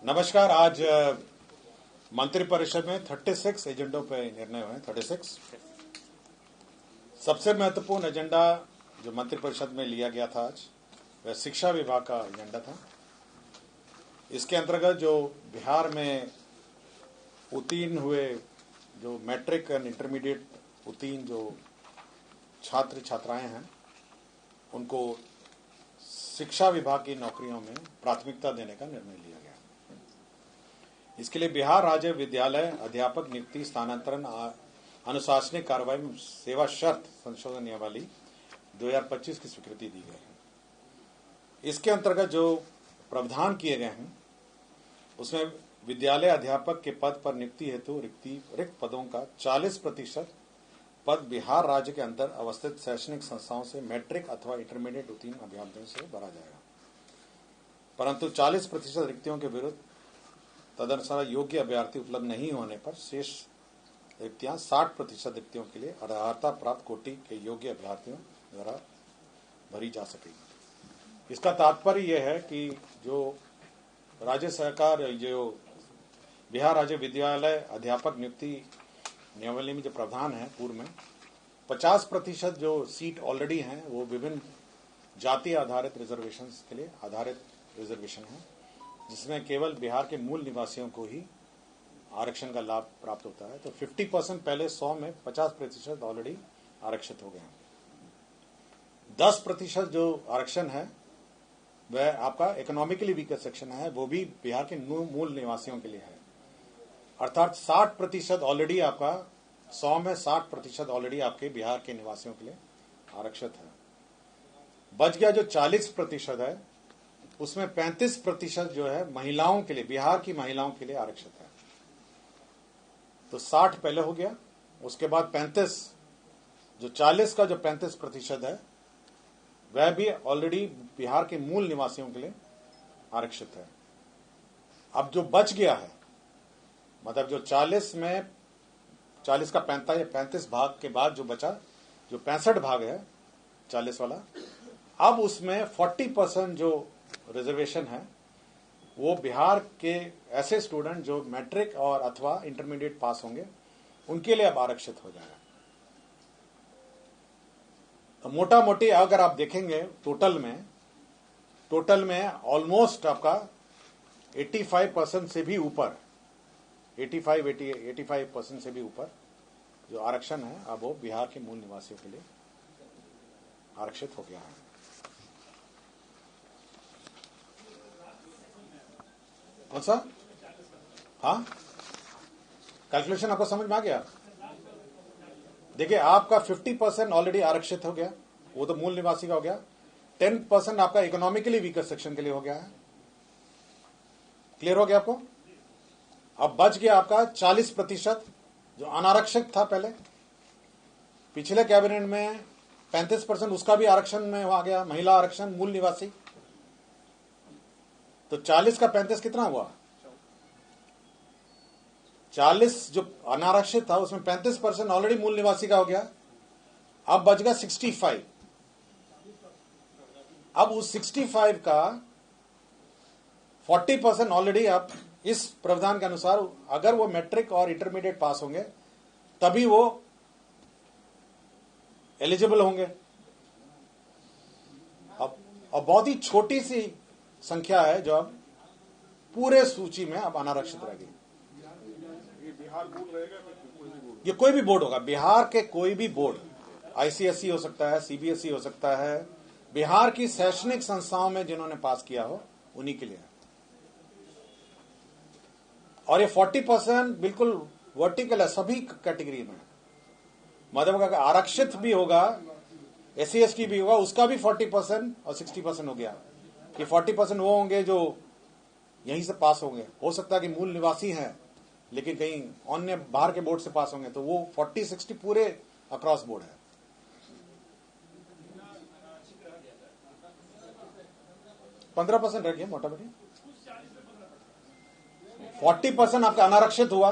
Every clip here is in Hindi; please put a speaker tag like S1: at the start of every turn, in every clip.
S1: नमस्कार। आज मंत्रिपरिषद में 36 एजेंडों पर निर्णय हुए। 36 सबसे महत्वपूर्ण एजेंडा जो मंत्रिपरिषद में लिया गया था आज वह शिक्षा विभाग का एजेंडा था। इसके अंतर्गत जो बिहार में उत्तीर्ण हुए जो मैट्रिक एंड इंटरमीडिएट उत्तीर्ण जो छात्र छात्राएं हैं उनको शिक्षा विभाग की नौकरियों में प्राथमिकता देने का निर्णय लिया गया। इसके लिए बिहार राज्य विद्यालय अध्यापक नियुक्ति स्थानांतरण अनुशासनिक कार्रवाई में सेवा शर्त संशोधन नियमावली 2025 की स्वीकृति दी गई है। इसके अंतर्गत जो प्रावधान किए गए हैं उसमें विद्यालय अध्यापक के पद पर नियुक्ति हेतु रिक्त पदों का 40% पद बिहार राज्य के अंदर अवस्थित शैक्षणिक संस्थाओं से मैट्रिक अथवा इंटरमीडिएट उत्तीर्ण अभ्यर्थियों से भरा जाएगा, परंतु 40% रिक्तियों के विरुद्ध तदनुसार योग्य अभ्यर्थी उपलब्ध नहीं होने पर शेष रिक्तियां 60% रिक्तियों के लिए अर्हता प्राप्त कोटि के योग्य अभ्यर्थियों द्वारा भरी जा सकेगी। इसका तात्पर्य यह है कि जो राज्य सरकार जो बिहार राज्य विद्यालय अध्यापक नियुक्ति नियमावली में जो प्रावधान है पूर्व में 50% जो सीट ऑलरेडी हैं वो विभिन्न जाति आधारित रिजर्वेशन के लिए आधारित रिजर्वेशन है, जिसमें केवल बिहार के मूल निवासियों को ही आरक्षण का लाभ प्राप्त होता है। तो 50% पहले 100 में 50% ऑलरेडी आरक्षित हो गए हैं। 10% जो आरक्षण है वह आपका इकोनॉमिकली वीकर सेक्शन है, वो भी बिहार के मूल निवासियों के लिए है। अर्थात 60% ऑलरेडी आपका 100 में 60% ऑलरेडी आपके बिहार के निवासियों के लिए आरक्षित है। बच गया जो 40% है उसमें 35% जो है महिलाओं के लिए, बिहार की महिलाओं के लिए आरक्षित है। तो 60 पहले हो गया, उसके बाद 35 जो 40 का जो 35% है वह भी ऑलरेडी बिहार के मूल निवासियों के लिए आरक्षित है। अब जो बच गया है मतलब जो 40 में 40 का 35 भाग के बाद जो बचा जो 65 भाग है 40 वाला, अब उसमें 40% जो रिजर्वेशन है वो बिहार के ऐसे स्टूडेंट जो मैट्रिक और अथवा इंटरमीडिएट पास होंगे उनके लिए अब आरक्षित हो जाएगा। तो मोटा मोटी अगर आप देखेंगे टोटल में ऑलमोस्ट आपका 85% से भी ऊपर 85% से भी ऊपर जो आरक्षण है अब वो बिहार के मूल निवासियों के लिए आरक्षित हो गया है। कौन सा? हाँ, कैलकुलेशन आपको समझ में आ गया? देखिए आपका 50% ऑलरेडी आरक्षित हो गया, वो तो मूल निवासी का हो गया। 10% आपका इकोनॉमिकली वीकर सेक्शन के लिए हो गया है। क्लियर हो गया आपको? अब बच गया आपका 40% जो अनारक्षित था पहले। पिछले कैबिनेट में 35% उसका भी आरक्षण में आ गया, महिला आरक्षण मूल निवासी। तो 40 का 35 कितना हुआ? 40 जो अनारक्षित था उसमें 35% ऑलरेडी मूल निवासी का हो गया। अब बच गया 65। अब उस 65 का 40% ऑलरेडी आप इस प्रावधान के अनुसार अगर वो मैट्रिक और इंटरमीडिएट पास होंगे तभी वो एलिजिबल होंगे। अब बहुत ही छोटी सी संख्या है जो अब पूरे सूची में अब अनारक्षित रहेगी। ये कोई भी बोर्ड होगा, बिहार के कोई भी बोर्ड, आईसीएसई हो सकता है, सीबीएसई हो सकता है, बिहार की शैक्षणिक संस्थाओं में जिन्होंने पास किया हो उन्हीं के लिए है। और ये 40% बिल्कुल वर्टिकल है सभी कैटेगरी में। मतलब अगर आरक्षित भी होगा, एससी एसटी भी होगा, उसका भी 40% और 60% हो गया कि 40% वो होंगे जो यहीं से पास होंगे। हो सकता है कि मूल निवासी हैं लेकिन कहीं अन्य बाहर के बोर्ड से पास होंगे, तो वो 40-60 पूरे अक्रॉस बोर्ड है। 15% रह गया मोटा मोटी। 40% आपका अनारक्षित हुआ।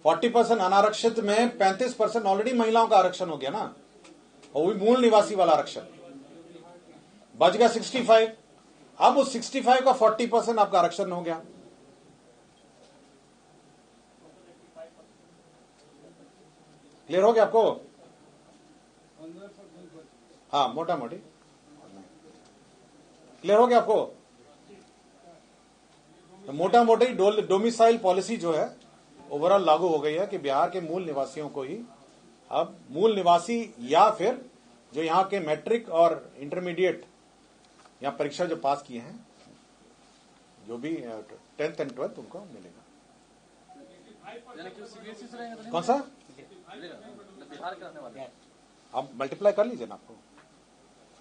S1: 40% अनारक्षित में 35% ऑलरेडी महिलाओं का आरक्षण हो गया ना, और वो भी मूल निवासी वाला आरक्षण। बच गया 65। अब उस 65 का 40% आपका आरक्षण हो गया। क्लियर हो गया आपको? हाँ, मोटा मोटी क्लियर हो गया आपको? तो मोटा मोटी डोमिसाइल पॉलिसी जो है ओवरऑल लागू हो गई है कि बिहार के मूल निवासियों को ही अब मूल निवासी या फिर जो यहाँ के मैट्रिक और इंटरमीडिएट यहाँ परीक्षा जो पास किए हैं, जो भी 10th एंड 12th उनको मिलेगा। कौन सा?
S2: बिहार के रहने वाले
S1: आप मल्टीप्लाई कर लीजिए ना। आपको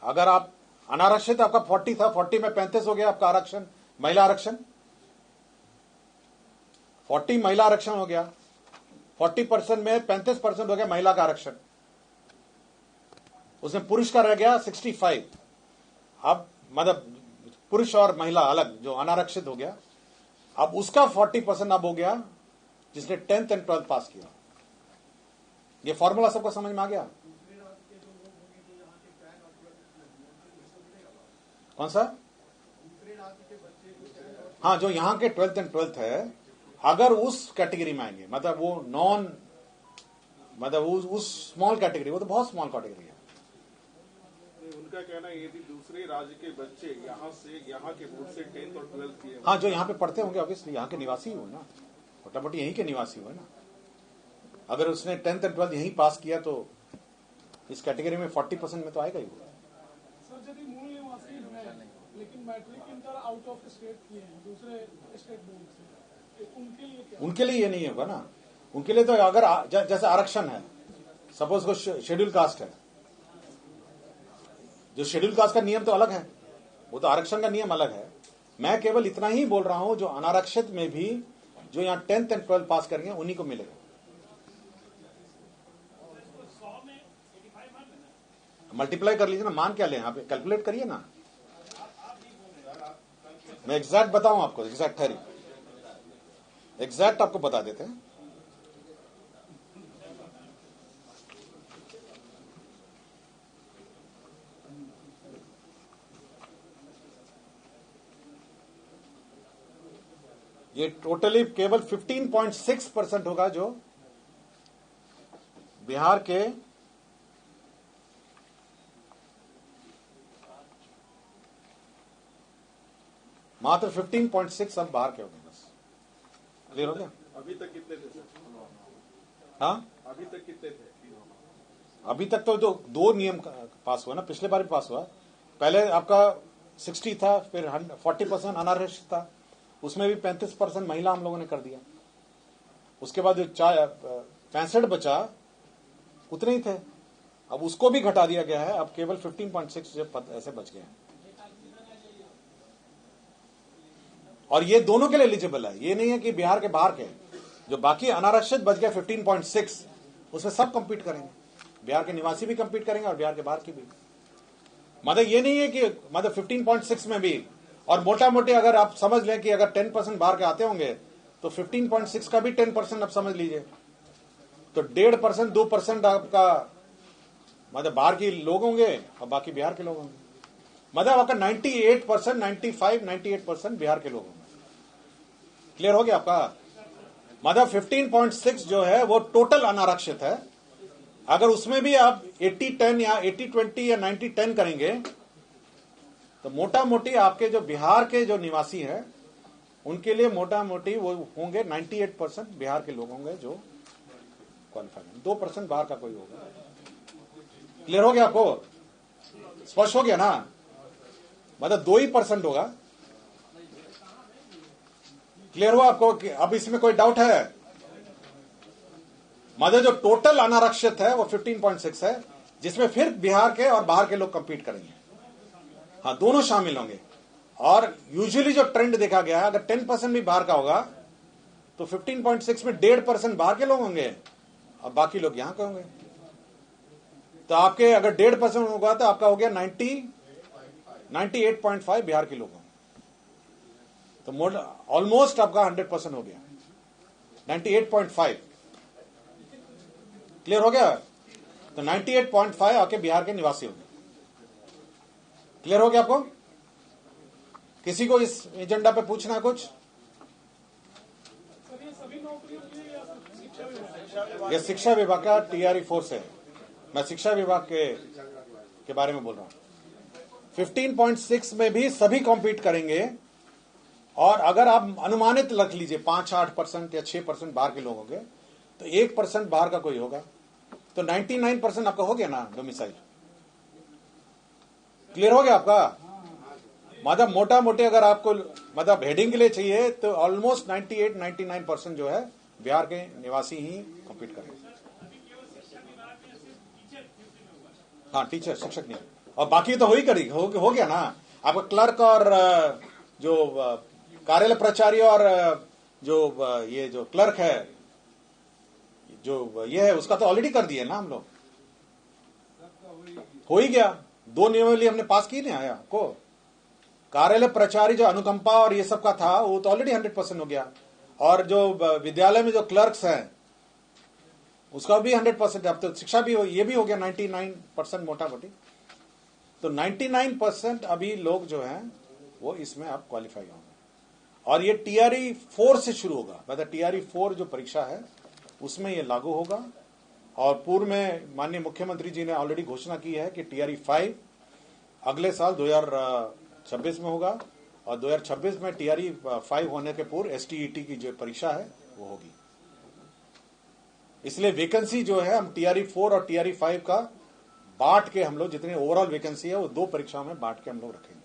S1: अगर आप अनारक्षित आपका 40 था, 40 में 35 हो गया आपका आरक्षण, महिला आरक्षण 40 महिला आरक्षण हो गया, 40% में 35% हो गया महिला का आरक्षण, उसमें पुरुष का रह गया 65। अब मतलब पुरुष और महिला अलग जो अनारक्षित हो गया, अब उसका 40% अब हो गया जिसने 10th एंड 12th पास किया। ये फॉर्मूला सबको समझ में आ गया? कौन सा? हाँ, जो यहां के 12th एंड 12th है, अगर उस कैटेगरी में आएंगे, मतलब वो नॉन, मतलब उस स्मॉल कैटेगरी, वो तो बहुत स्मॉल कैटेगरी है।
S3: उनका कहना है यदि दूसरे राज्य के बच्चे यहाँ के बोर्ड से 10th और 12th किए,
S1: हाँ, जो यहाँ पे पढ़ते होंगे ऑब्वियसली यहाँ के निवासी हो ना, मोटा मोटी यहीं के निवासी हो ना। अगर उसने 10th एंड 12th यहीं पास किया तो इस कैटेगरी में 40% में तो आएगा ही वो।
S4: सर, यदि मूल निवासी हैं लेकिन matric inter out of state किए हैं दूसरे स्टेट बोर्ड से, उनके लिए क्या?
S1: उनके लिए ये नहीं होगा ना। उनके लिए तो अगर जैसे आरक्षण है, सपोज को शेड्यूल कास्ट है, जो शेड्यूल कास्ट का नियम तो अलग है, वो तो आरक्षण का नियम अलग है। मैं केवल इतना ही बोल रहा हूं, जो अनारक्षित में भी जो यहाँ 10th एंड 12th पास करेंगे उन्हीं को मिलेगा। मल्टीप्लाई कर लीजिए ना, मान क्या लें, आप कैलकुलेट करिए ना। मैं एग्जैक्ट बताऊं आपको, एग्जैक्ट है, एग्जैक्ट आपको बता देते हैं। ये टोटली केवल 15.6% होगा जो बिहार के मात्र 15.6 अब बाहर के हो गए। बस क्लियर हो गया?
S3: अभी तक कितने थे सर?
S1: हाँ,
S3: अभी तक कितने थे?
S1: अभी तक तो जो 2 नियम पास हुआ ना, पिछले बार भी पास हुआ। पहले आपका 60 था, फिर 40% अनारक्षित था, उसमें भी 35% महिला हम लोगों ने कर दिया। उसके बाद जो 65 बचा, उतने ही थे, अब उसको भी घटा दिया गया है। अब केवल 15.6 ऐसे बच गए हैं। और ये दोनों के लिए एलिजिबल है, ये नहीं है कि बिहार के बाहर के। जो बाकी अनारक्षित बच गए 15.6, उसमें सब कंपीट करेंगे, बिहार के निवासी भी कंपीट करेंगे और बिहार के बाहर के भी। मतलब ये नहीं है कि मतलब 15.6 में भी, और मोटा मोटी अगर आप समझ लें कि अगर 10% बाहर के आते होंगे तो 15.6 का भी 10% आप समझ लीजिए, तो 1.5% 2% आपका मतलब बाहर के लोग होंगे और बाकी बिहार के लोग होंगे। मतलब आपका 98%, 95, 98% बिहार के लोग होंगे। क्लियर हो गया आपका? मतलब 15.6 जो है वो टोटल अनारक्षित है। अगर उसमें भी आप 80-10 या 80-20 या 90-10 करेंगे तो मोटा मोटी आपके जो बिहार के जो निवासी हैं उनके लिए मोटा मोटी वो होंगे 98% बिहार के लोग होंगे जो क्वालिफाइड हैं। 2% बाहर का कोई होगा। क्लियर हो गया आपको? स्पष्ट हो गया ना? मतलब 2% होगा। क्लियर हुआ आपको? अब इसमें कोई डाउट है? मतलब जो टोटल अनारक्षित है वो 15.6 है, जिसमें फिर बिहार के और बाहर के लोग कंपीट करेंगे। हाँ, दोनों शामिल होंगे। और यूजुअली जो ट्रेंड देखा गया है, अगर 10% भी बाहर का होगा तो 15.6 में 1.5% बाहर के लोग होंगे और बाकी लोग यहां के होंगे। तो आपके अगर 1.5% होगा तो आपका हो गया 98.5 बिहार के लोग होंगे। तो ऑलमोस्ट आपका 100% हो गया, 98.5। क्लियर हो गया? तो 98.5 आपके बिहार के निवासी होंगे। क्लियर हो गया आपको? किसी को इस एजेंडा पे पूछना है कुछ?
S4: सर ये सभी नौकरियों के लिए या सिर्फ शिक्षा विभाग?
S1: ये शिक्षा विभाग का टीआरई 4 से है। मैं शिक्षा विभाग के बारे में बोल रहा हूं। 15.6 में भी सभी कॉम्पीट करेंगे, और अगर आप अनुमानित रख लीजिए 5-8% या 6% बाहर के लोग होंगे, तो 1% बाहर का कोई होगा, तो 99% आपका हो गया ना डोमिसाइल। क्लियर हो गया आपका? मतलब मोटा मोटे अगर आपको मतलब हेडिंग के लिए चाहिए तो ऑलमोस्ट 98-99% जो है बिहार के निवासी ही कॉम्पीट करेंगे। हाँ, टीचर, शिक्षक नहीं, और बाकी तो हो गया ना आपका क्लर्क और जो कार्यालय प्राचार्य और जो ये जो क्लर्क है, जो ये है, उसका तो ऑलरेडी कर दिए ना हम लोग, हो ही गया। 2 नियमावली हमने पास की नहीं आया आपको। कार्यालय प्राचार्य जो अनुकंपा और ये सब का था वो तो ऑलरेडी 100% हो गया, और जो विद्यालय में जो क्लर्क्स हैं उसका भी 100%। अब तो शिक्षा भी ये भी हो गया 99% मोटा मोटी। तो 99% अभी लोग जो हैं वो इसमें अब क्वालिफाई होंगे, और ये टीआरई 4 से शुरू होगा। मतलब टीआरई 4 जो परीक्षा है उसमें ये लागू होगा। और पूर्व में माननीय मुख्यमंत्री जी ने ऑलरेडी घोषणा की है कि टीआरई 5 अगले साल 2026 में होगा, और 2026 में टीआरई 5 होने के पूर्व एसटीईटी की जो परीक्षा है वो होगी। इसलिए वैकेंसी जो है हम टीआरई 4 और टीआरई 5 का बांट के हम लोग, जितनी ओवरऑल वैकेंसी है वो 2 परीक्षाओं में बांट के हम लोग रखेंगे।